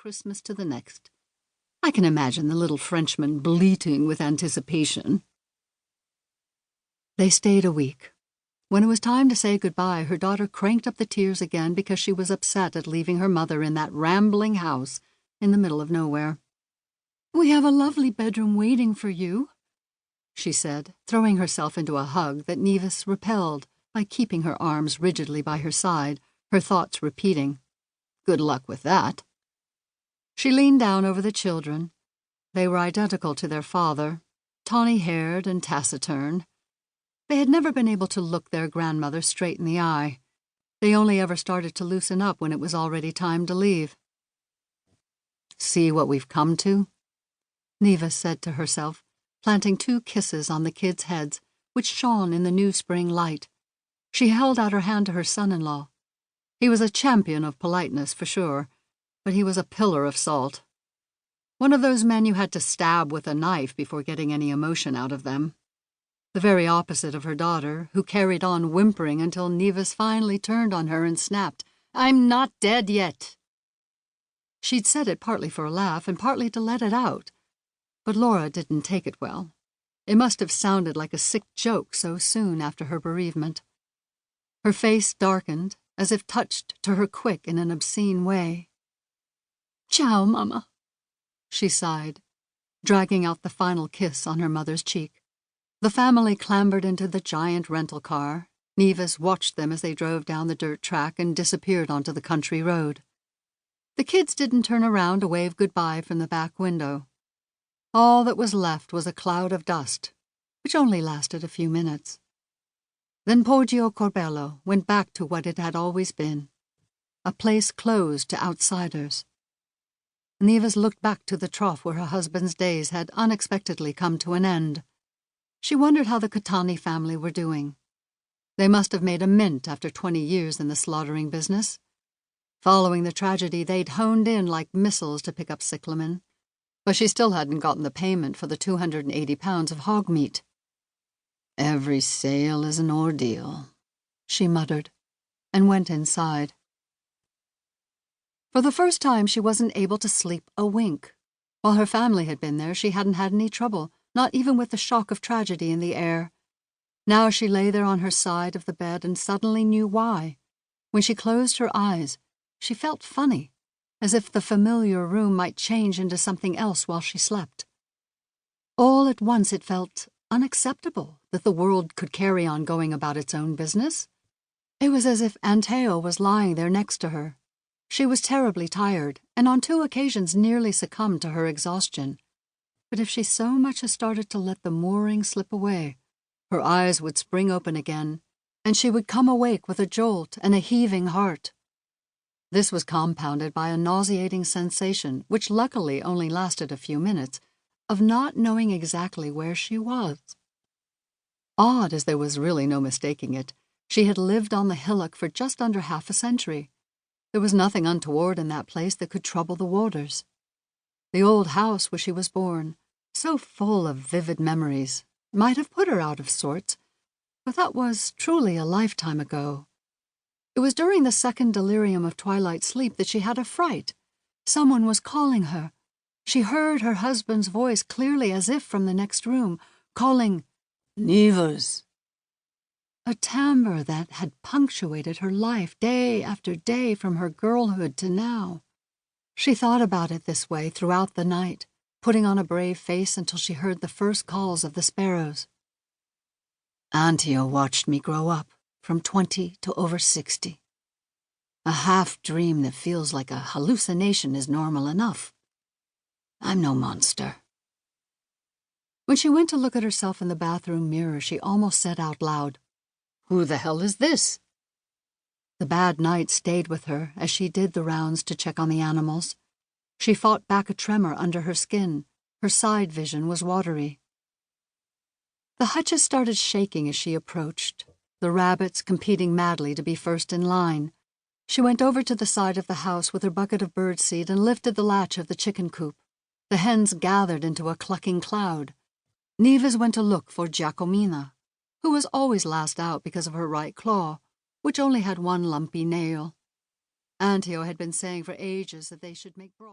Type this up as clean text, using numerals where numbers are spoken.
Christmas to the next. I can imagine the little Frenchman bleating with anticipation. They stayed a week. When it was time to say goodbye, her daughter cranked up the tears again because she was upset at leaving her mother in that rambling house in the middle of nowhere. "We have a lovely bedroom waiting for you," she said, throwing herself into a hug that Nives repelled by keeping her arms rigidly by her side, her thoughts repeating, "Good luck with that." She leaned down over the children. They were identical to their father, tawny-haired and taciturn. They had never been able to look their grandmother straight in the eye. They only ever started to loosen up when it was already time to leave. "See what we've come to?" Nives said to herself, planting 2 kisses on the kids' heads, which shone in the new spring light. She held out her hand to her son-in-law. He was a champion of politeness, for sure, but he was a pillar of salt. One of those men you had to stab with a knife before getting any emotion out of them. The very opposite of her daughter, who carried on whimpering until Nives finally turned on her and snapped, "I'm not dead yet." She'd said it partly for a laugh and partly to let it out, but Laura didn't take it well. It must have sounded like a sick joke so soon after her bereavement. Her face darkened, as if touched to her quick in an obscene way. "Ciao, Mama," she sighed, dragging out the final kiss on her mother's cheek. The family clambered into the giant rental car. Nives watched them as they drove down the dirt track and disappeared onto the country road. The kids didn't turn around to wave goodbye from the back window. All that was left was a cloud of dust, which only lasted a few minutes. Then Poggio Corbello went back to what it had always been, a place closed to outsiders. Nives looked back to the trough where her husband's days had unexpectedly come to an end. She wondered how the Catani family were doing. They must have made a mint after 20 years in the slaughtering business. Following the tragedy, they'd honed in like missiles to pick up cyclamen, but she still hadn't gotten the payment for the 280 pounds of hog meat. "Every sale is an ordeal," she muttered, and went inside. For the first time, she wasn't able to sleep a wink. While her family had been there, she hadn't had any trouble, not even with the shock of tragedy in the air. Now she lay there on her side of the bed and suddenly knew why. When she closed her eyes, she felt funny, as if the familiar room might change into something else while she slept. All at once it felt unacceptable that the world could carry on going about its own business. It was as if Anteo was lying there next to her. She was terribly tired, and on 2 occasions nearly succumbed to her exhaustion. But if she so much as started to let the mooring slip away, her eyes would spring open again, and she would come awake with a jolt and a heaving heart. This was compounded by a nauseating sensation, which luckily only lasted a few minutes, of not knowing exactly where she was. Odd as there was really no mistaking it, she had lived on the hillock for just under half a century. There was nothing untoward in that place that could trouble the waters. The old house where she was born, so full of vivid memories, might have put her out of sorts, but that was truly a lifetime ago. It was during the second delirium of twilight sleep that she had a fright. Someone was calling her. She heard her husband's voice clearly as if from the next room, calling, "Nives." A timbre that had punctuated her life day after day from her girlhood to now. She thought about it this way throughout the night, putting on a brave face until she heard the first calls of the sparrows. Anteo watched me grow up, from 20 to over 60. A half-dream that feels like a hallucination is normal enough. I'm no monster. When she went to look at herself in the bathroom mirror, she almost said out loud, "Who the hell is this?" The bad night stayed with her as she did the rounds to check on the animals. She fought back a tremor under her skin. Her side vision was watery. The hutches started shaking as she approached, the rabbits competing madly to be first in line. She went over to the side of the house with her bucket of birdseed and lifted the latch of the chicken coop. The hens gathered into a clucking cloud. Nives went to look for Giacomina, who was always last out because of her right claw, which only had one lumpy nail. Anteo had been saying for ages that they should make broth.